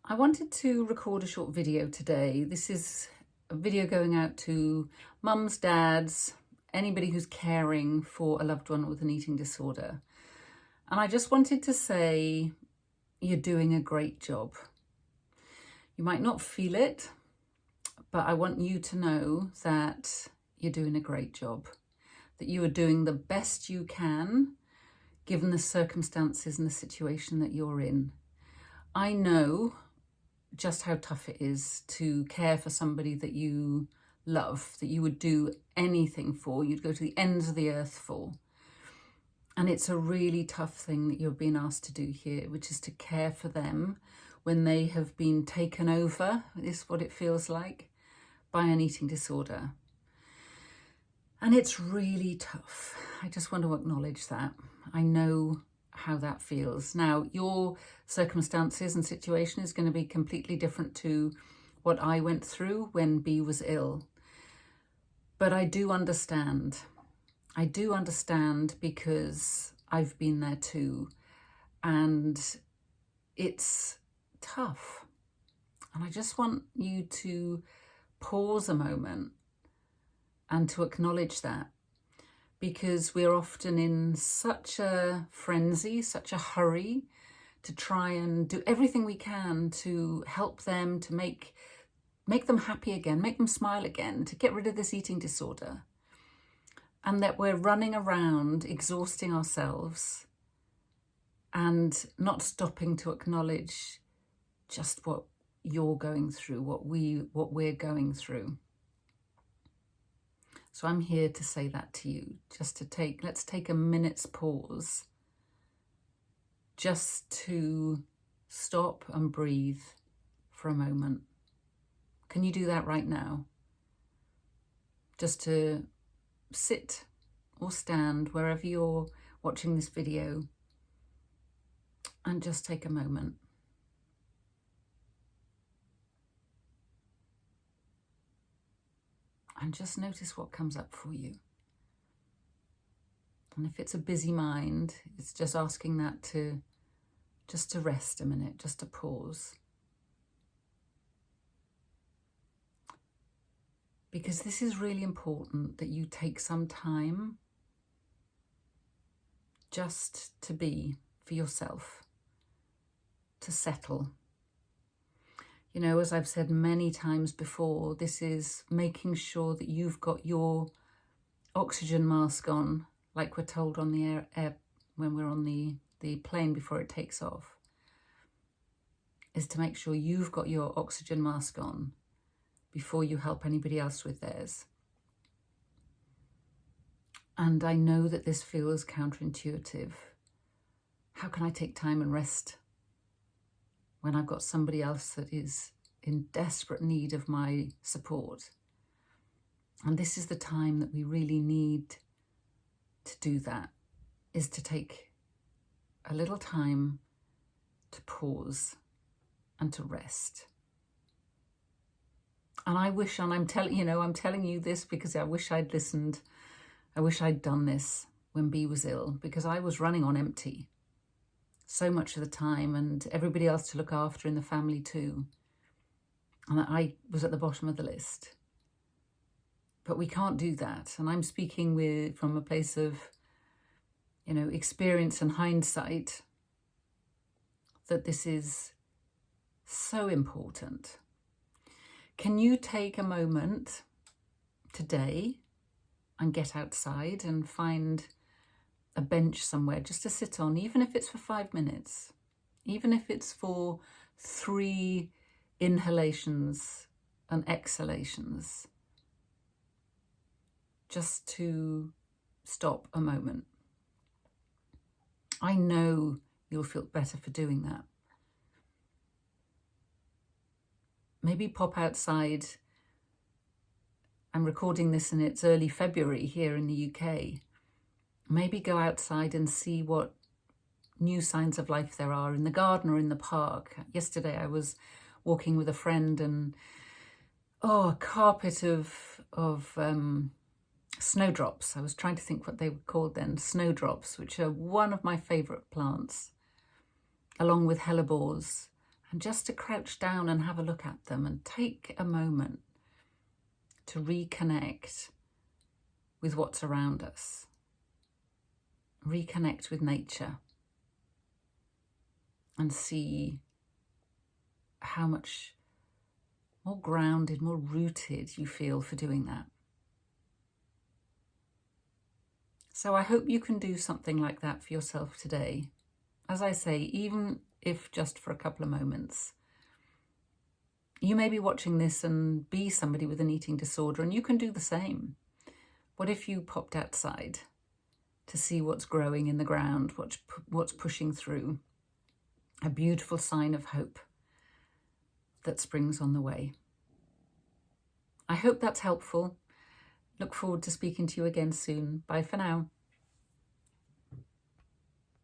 I wanted to record a short video today. This is a video going out to mums, dads, anybody who's caring for a loved one with an eating disorder. And I just wanted to say, you're doing a great job. You might not feel it, but I want you to know that you're doing a great job, that you are doing the best you can, given the circumstances and the situation that you're in. I know just how tough it is to care for somebody that you love, that you would do anything for, you'd go to the ends of the earth for. And it's a really tough thing that you're being asked to do here, which is to care for them when they have been taken over, is what it feels like, by an eating disorder. And it's really tough. I just want to acknowledge that. I know how that feels. Now, your circumstances and situation is going to be completely different to what I went through when B was ill. But I do understand. I do understand because I've been there too. And it's tough. And I just want you to pause a moment and to acknowledge that. Because we're often in such a frenzy, such a hurry to try and do everything we can to help them, to make them happy again, make them smile again, to get rid of this eating disorder. And that we're running around exhausting ourselves and not stopping to acknowledge just what you're going through, what we're going through. So I'm here to say that to you, let's take a minute's pause, just to stop and breathe for a moment. Can you do that right now? Just to sit or stand wherever you're watching this video and just take a moment. And just notice what comes up for you. And if it's a busy mind, it's just asking that to rest a minute, just to pause. Because this is really important, that you take some time just to be for yourself, to settle. You know, as I've said many times before, this is making sure that you've got your oxygen mask on, like we're told on the air when we're on the plane before it takes off, is to make sure you've got your oxygen mask on before you help anybody else with theirs. And I know that this feels counterintuitive. How can I take time and rest when I've got somebody else that is in desperate need of my support? And this is the time that we really need to do that, is to take a little time to pause and to rest. And I wish, and I'm telling you this because I wish I'd listened. I wish I'd done this when B was ill, because I was running on empty so much of the time, and everybody else to look after in the family too. And I was at the bottom of the list. But we can't do that. And I'm speaking from a place of, experience and hindsight, that this is so important. Can you take a moment today and get outside and find a bench somewhere just to sit on, even if it's for 5 minutes, even if it's for 3 inhalations and exhalations, just to stop a moment. I know you'll feel better for doing that. Maybe pop outside. I'm recording this and it's early February here in the UK. Maybe go outside and see what new signs of life there are in the garden or in the park. Yesterday I was walking with a friend and a carpet of snowdrops. I was trying to think what they were called then. Snowdrops, which are one of my favourite plants, along with hellebores And just to crouch down and have a look at them and take a moment to reconnect with what's around us, reconnect with nature, and see how much more grounded, more rooted you feel for doing that. So I hope you can do something like that for yourself today. As I say, even if just for a couple of moments. You may be watching this and be somebody with an eating disorder, and you can do the same. What if you popped outside to see what's growing in the ground, what's pushing through? A beautiful sign of hope that springs on the way. I hope that's helpful. Look forward to speaking to you again soon. Bye for now.